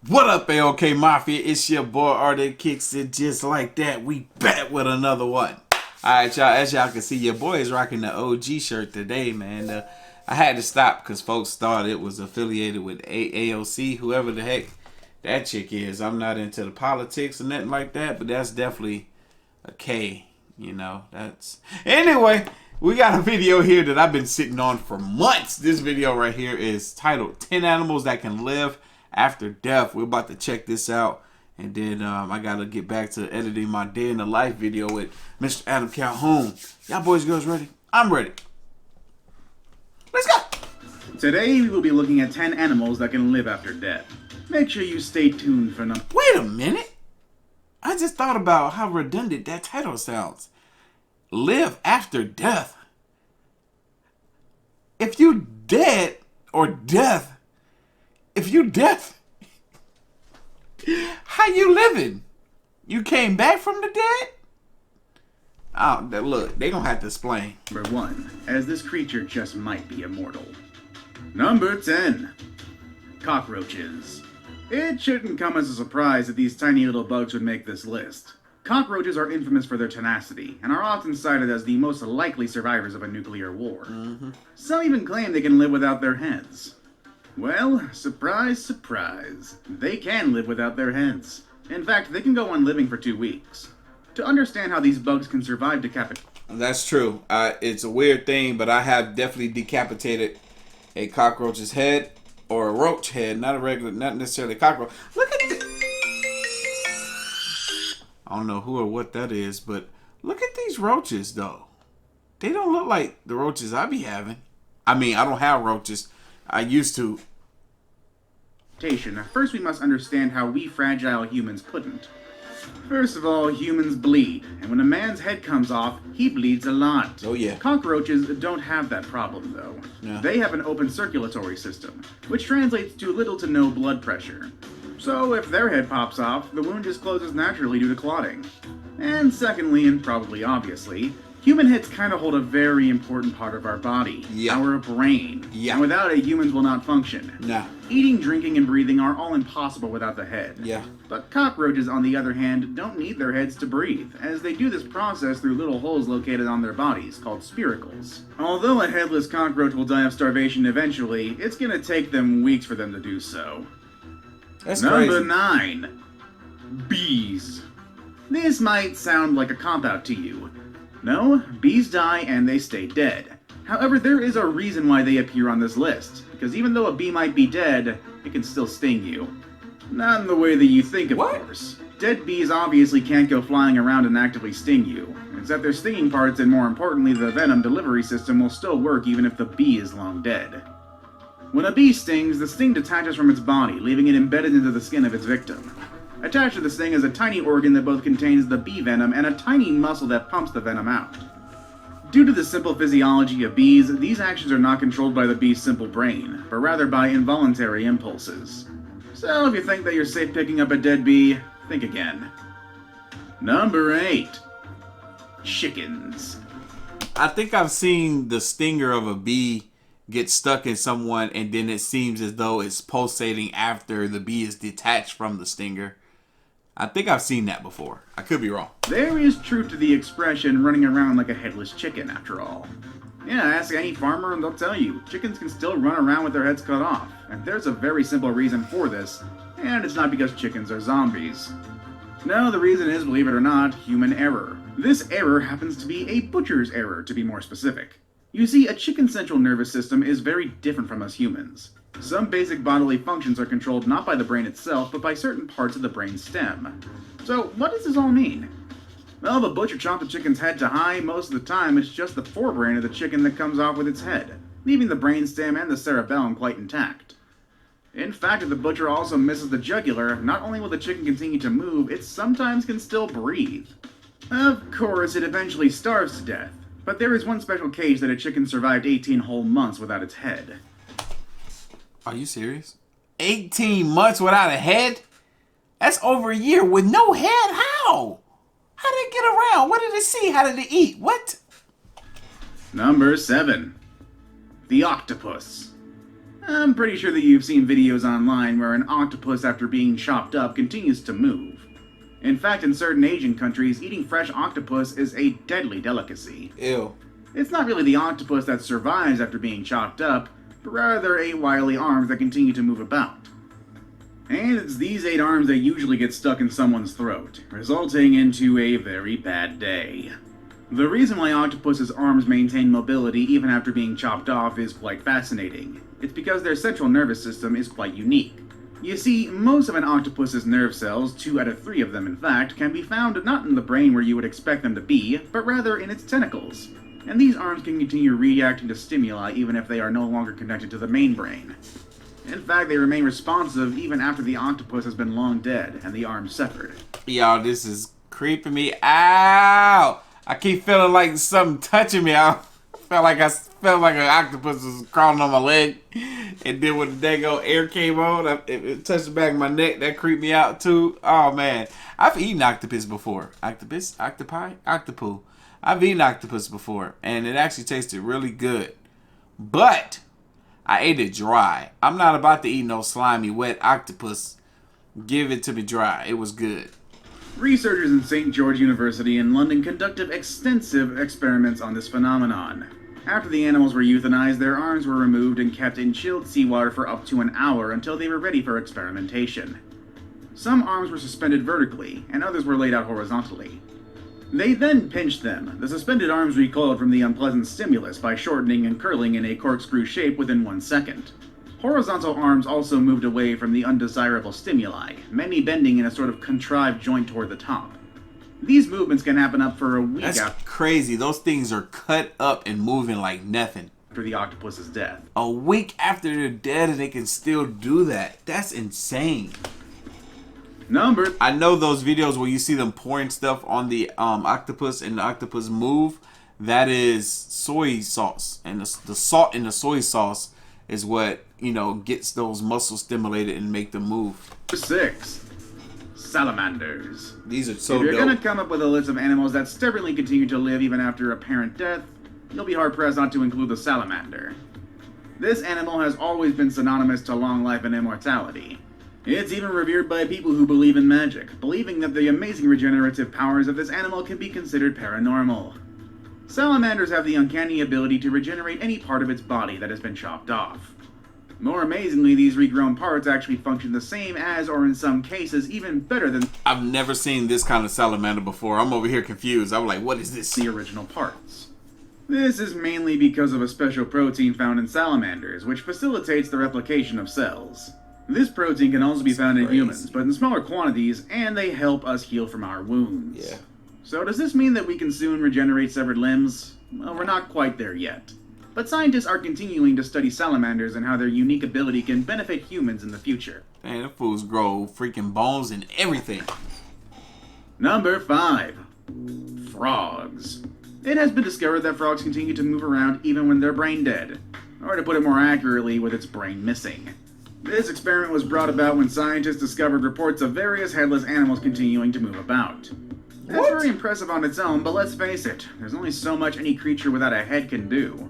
What up, AOK Mafia? It's your boy Artofkickz, and just like that, we back with another one. Alright, y'all, as y'all can see, your boy is rocking the OG shirt today, man. I had to stop because folks thought it was affiliated with AOC, whoever the heck that chick is. I'm not into the politics or nothing like that, but that's definitely a K, you know. Anyway, we got a video here that I've been sitting on for months. This video right here is titled 10 Animals That Can Live After Death. We're about to check this out, and then I gotta get back to editing my day in the life video with Mr. Adam Calhoun. Y'all boys, girls ready? I'm ready. Let's go. Today we will be looking at 10 animals that can live after death. Make sure you stay tuned for them. Wait a minute. I just thought about how redundant that title sounds. Live after death. If you dead or death, if you death, how you living? You came back from the dead? Oh, look, they gonna have to explain. Number 1, as this creature just might be immortal. Number 10, cockroaches. It shouldn't come as a surprise that these tiny little bugs would make this list. Cockroaches are infamous for their tenacity, and are often cited as the most likely survivors of a nuclear war. Some even claim they can live without their heads. Well, surprise, surprise. They can live without their heads. In fact, they can go on living for 2 weeks. To understand how these bugs can survive decapitation... That's true. It's a weird thing, but I have definitely decapitated a cockroach's head, or a roach head, not necessarily a cockroach. Look at this. I don't know who or what that is, but look at these roaches, though. They don't look like the roaches I be having. I mean, I don't have roaches. I used to. First, we must understand how we fragile humans couldn't. First of all, humans bleed, and when a man's head comes off, he bleeds a lot. Oh yeah. Cockroaches don't have that problem, though. Yeah. They have an open circulatory system, which translates to little to no blood pressure. So if their head pops off, the wound just closes naturally due to clotting. And secondly, and probably obviously, human heads kind of hold a very important part of our body. Yeah. Our brain. Yeah. And without it, humans will not function. Nah. Eating, drinking, and breathing are all impossible without the head. Yeah. But cockroaches, on the other hand, don't need their heads to breathe, as they do this process through little holes located on their bodies, called spiracles. Although a headless cockroach will die of starvation eventually, it's gonna take them weeks for them to do so. That's Number crazy. 9. Bees. This might sound like a cop-out to you. No, bees die and they stay dead. However, there is a reason why they appear on this list, because even though a bee might be dead, it can still sting you. Not in the way that you think, of course. Dead bees obviously can't go flying around and actively sting you. It's that their stinging parts, and more importantly, the venom delivery system will still work even if the bee is long dead. When a bee stings, the sting detaches from its body, leaving it embedded into the skin of its victim. Attached to the sting is a tiny organ that both contains the bee venom and a tiny muscle that pumps the venom out. Due to the simple physiology of bees, these actions are not controlled by the bee's simple brain, but rather by involuntary impulses. So if you think that you're safe picking up a dead bee, think again. Number 8. Chickens. I think I've seen the stinger of a bee get stuck in someone, and then it seems as though it's pulsating after the bee is detached from the stinger. I think I've seen that before. I could be wrong. There is truth to the expression running around like a headless chicken, after all. Yeah, ask any farmer and they'll tell you, chickens can still run around with their heads cut off. And there's a very simple reason for this, and it's not because chickens are zombies. No, the reason is, believe it or not, human error. This error happens to be a butcher's error, to be more specific. You see, a chicken's central nervous system is very different from us humans. Some basic bodily functions are controlled not by the brain itself, but by certain parts of the brain stem. So, what does this all mean? Well, if a butcher chopped a chicken's head to high, most of the time it's just the forebrain of the chicken that comes off with its head, leaving the brainstem and the cerebellum quite intact. In fact, if the butcher also misses the jugular, not only will the chicken continue to move, it sometimes can still breathe. Of course, it eventually starves to death, but there is one special case that a chicken survived 18 whole months without its head. Are you serious? 18 months without a head? That's over a year with no head? How? How did it get around? What did it see? How did it eat? What? Number 7. The octopus. I'm pretty sure that you've seen videos online where an octopus after being chopped up continues to move. In fact, in certain Asian countries, eating fresh octopus is a deadly delicacy. Ew. It's not really the octopus that survives after being chopped up, but rather 8 wily arms that continue to move about. And it's these 8 arms that usually get stuck in someone's throat, resulting into a very bad day. The reason why octopus's arms maintain mobility even after being chopped off is quite fascinating. It's because their central nervous system is quite unique. You see, most of an octopus's nerve cells, 2 out of 3 of them in fact, can be found not in the brain where you would expect them to be, but rather in its tentacles. And these arms can continue reacting to stimuli even if they are no longer connected to the main brain. In fact, they remain responsive even after the octopus has been long dead and the arms severed. Y'all, this is creeping me out. I keep feeling like something touching me. I felt like an octopus was crawling on my leg. And then when the dago air came on, it touched the back of my neck. That creeped me out too. Oh man. I've eaten octopus before. Octopus? Octopi? Octopu. I've eaten octopus before. And it actually tasted really good. But I ate it dry. I'm not about to eat no slimy, wet octopus. Give it to me dry. It was good. Researchers in St. George University in London conducted extensive experiments on this phenomenon. After the animals were euthanized, their arms were removed and kept in chilled seawater for up to an hour until they were ready for experimentation. Some arms were suspended vertically, and others were laid out horizontally. They then pinched them. The suspended arms recoiled from the unpleasant stimulus by shortening and curling in a corkscrew shape within 1 second. Horizontal arms also moved away from the undesirable stimuli, many bending in a sort of contrived joint toward the top. These movements can happen up for a week That's crazy. Those things are cut up and moving like nothing. after the octopus's death. A week after they're dead and they can still do that. That's insane. I know those videos where you see them pouring stuff on the octopus and the octopus move. That is soy sauce. And the salt in the soy sauce is what, gets those muscles stimulated and make them move. 6. Salamanders. These are so If you're dope. going to come up with a list of animals that stubbornly continue to live even after apparent death, you'll be hard-pressed not to include the salamander. This animal has always been synonymous to long life and immortality. It's even revered by people who believe in magic, believing that the amazing regenerative powers of this animal can be considered paranormal. Salamanders have the uncanny ability to regenerate any part of its body that has been chopped off. More amazingly, these regrown parts actually function the same as, or in some cases, even better than I've never seen this kind of salamander before. I'm over here confused. I'm like, what is this? the original parts. This is mainly because of a special protein found in salamanders, which facilitates the replication of cells. This protein can also be found in humans, but in smaller quantities, and they help us heal from our wounds. Yeah. So does this mean that we can soon regenerate severed limbs? Well, we're not quite there yet. But scientists are continuing to study salamanders and how their unique ability can benefit humans in the future. Man, the fools grow freaking bones and everything. Number 5. Frogs. It has been discovered that frogs continue to move around even when they're brain dead, or to put it more accurately, with its brain missing. This experiment was brought about when scientists discovered reports of various headless animals continuing to move about. That's very impressive on its own, but let's face it, there's only so much any creature without a head can do.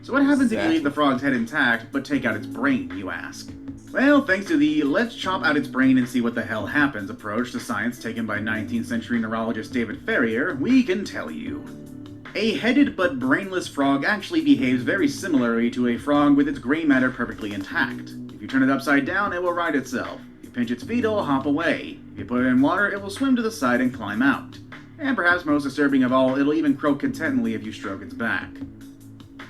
So what happens if you leave the frog's head intact, but take out its brain, you ask? Well, thanks to the let's chop out its brain and see what the hell happens approach to science taken by 19th century neurologist David Ferrier, we can tell you. A headed but brainless frog actually behaves very similarly to a frog with its gray matter perfectly intact. If you turn it upside down, it will right itself. If you pinch its feet, it will hop away. If you put it in water, it will swim to the side and climb out. And perhaps most disturbing of all, it'll even croak contentedly if you stroke its back.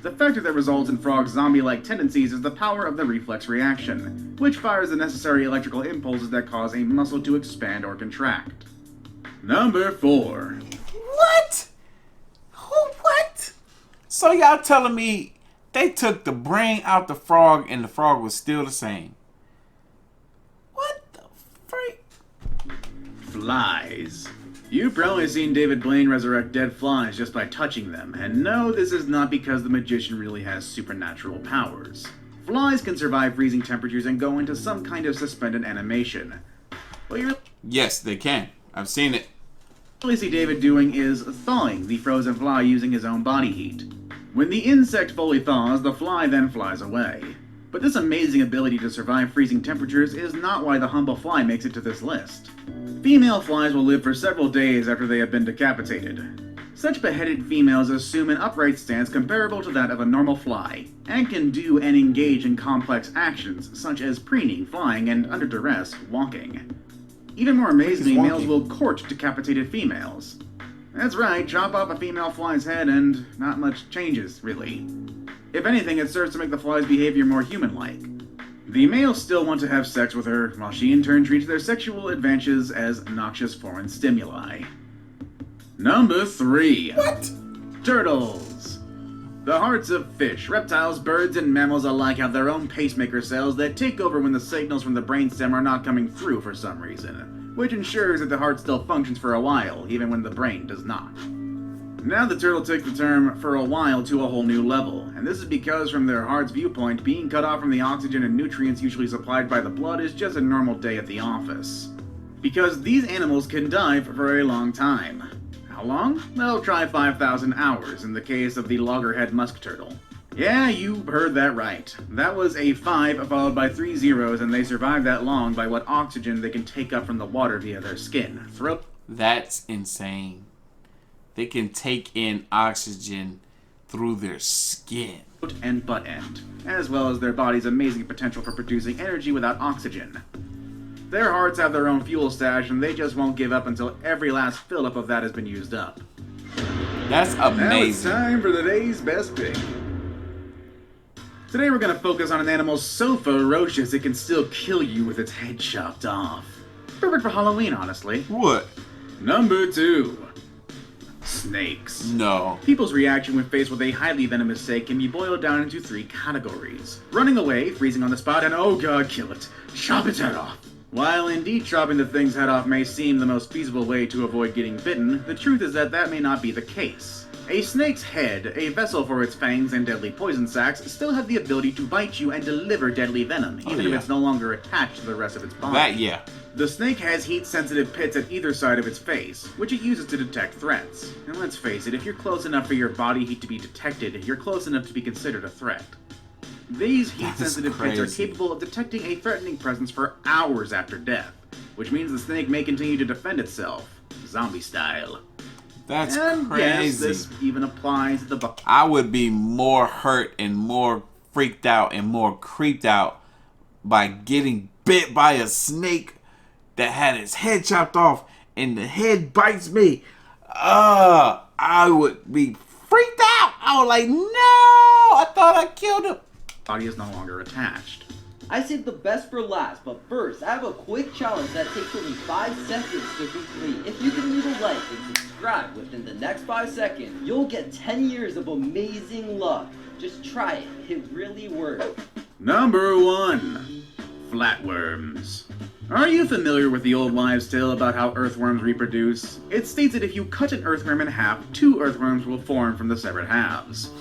The factor that results in frogs' zombie-like tendencies is the power of the reflex reaction, which fires the necessary electrical impulses that cause a muscle to expand or contract. Number 4. What? What? So y'all telling me they took the brain out the frog and the frog was still the same? What the freak? Flies. You've probably seen David Blaine resurrect dead flies just by touching them, and no, this is not because the magician really has supernatural powers. Flies can survive freezing temperatures and go into some kind of suspended animation. What you Yes, they can. I've seen it. really see David doing is thawing the frozen fly using his own body heat. When the insect fully thaws, the fly then flies away. But this amazing ability to survive freezing temperatures is not why the humble fly makes it to this list. Female flies will live for several days after they have been decapitated. Such beheaded females assume an upright stance comparable to that of a normal fly, and can do and engage in complex actions such as preening, flying, and under duress, walking. Even more amazingly, males will court decapitated females. That's right, chop off a female fly's head and not much changes, really. If anything, it serves to make the fly's behavior more human-like. The males still want to have sex with her, while she in turn treats their sexual advances as noxious foreign stimuli. Number 3. What? Turtles. The hearts of fish, reptiles, birds, and mammals alike have their own pacemaker cells that take over when the signals from the brainstem are not coming through for some reason, which ensures that the heart still functions for a while, even when the brain does not. Now the turtle takes the term "for a while" to a whole new level, and this is because from their heart's viewpoint, being cut off from the oxygen and nutrients usually supplied by the blood is just a normal day at the office. Because these animals can dive for a long time. How long? Well, try 5,000 hours in the case of the loggerhead musk turtle. Yeah, you heard that right. That was a 5 followed by 3 zeros, and they survived that long by what oxygen they can take up from the water via their skin, throat. That's insane. They can take in oxygen through their skin. And butt end, as well as their body's amazing potential for producing energy without oxygen. Their hearts have their own fuel stash, and they just won't give up until every last fill-up of that has been used up. That's amazing. Now it's time for today's best pick. Today we're going to focus on an animal so ferocious it can still kill you with its head chopped off. Perfect for Halloween, honestly. What? Number 2. Snakes. No. People's reaction when faced with a highly venomous snake can be boiled down into 3 categories. Running away, freezing on the spot, and oh god, kill it. Chop its head off. While indeed chopping the thing's head off may seem the most feasible way to avoid getting bitten, the truth is that may not be the case. A snake's head, a vessel for its fangs and deadly poison sacs, still have the ability to bite you and deliver deadly venom, even if it's no longer attached to the rest of its body. That, yeah. The snake has heat-sensitive pits at either side of its face, which it uses to detect threats. And let's face it, if you're close enough for your body heat to be detected, you're close enough to be considered a threat. These heat-sensitive pits are capable of detecting a threatening presence for hours after death, which means the snake may continue to defend itself, zombie style. That's and crazy. Yes, this even applies to the... I would be more hurt and more freaked out and more creeped out by getting bit by a snake that had its head chopped off and the head bites me. I would be freaked out. I was like, no, I thought I killed him. Body is no longer attached. I saved the best for last, but first, I have a quick challenge that takes only 5 seconds to complete. If you can leave a like and subscribe within the next 5 seconds, you'll get 10 years of amazing luck. Just try it. It really works. Number 1. Flatworms. Are you familiar with the old wives' tale about how earthworms reproduce? It states that if you cut an earthworm in half, 2 earthworms will form from the severed halves.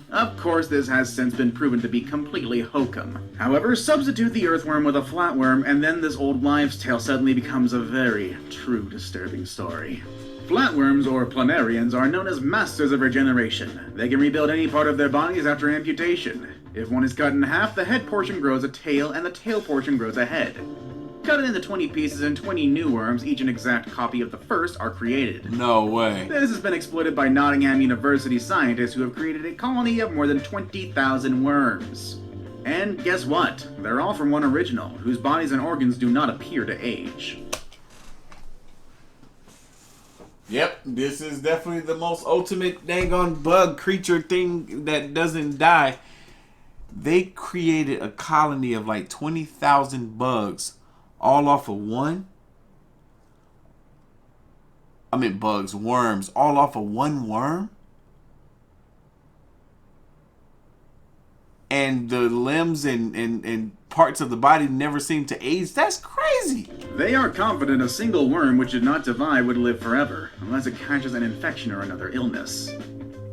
Of course, this has since been proven to be completely hokum. However, substitute the earthworm with a flatworm, and then this old wives' tale suddenly becomes a very true disturbing story. Flatworms, or planarians, are known as masters of regeneration. They can rebuild any part of their bodies after amputation. If one is cut in half, the head portion grows a tail, and the tail portion grows a head. Cut it into 20 pieces and 20 new worms, each an exact copy of the first, are created. No way. This has been exploited by Nottingham University scientists who have created a colony of more than 20,000 worms. And guess what? They're all from one original, whose bodies and organs do not appear to age. Yep, this is definitely the most ultimate daggone bug creature thing that doesn't die. They created a colony of like 20,000 bugs. All off of one? I mean bugs, worms, all off of one worm? And the limbs and parts of the body never seem to age? That's crazy! They are confident a single worm which did not divide would live forever, unless it catches an infection or another illness.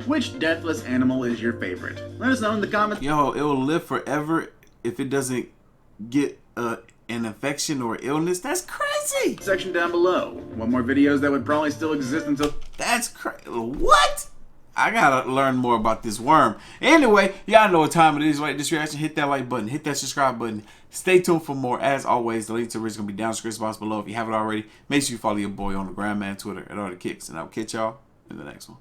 Which deathless animal is your favorite? Let us know in the comments. Yo, it will live forever if it doesn't get an infection or illness. That's crazy. Section down below. Want more videos that would probably still exist until... That's crazy. What? I gotta learn more about this worm. Anyway, y'all know what time it is, right? This reaction, hit that like button, hit that subscribe button. Stay tuned for more. As always, the link to the is gonna be down in the description box below. If you haven't already, make sure you follow your boy on the gram and Twitter at Artofkickz, and I'll catch y'all in the next one.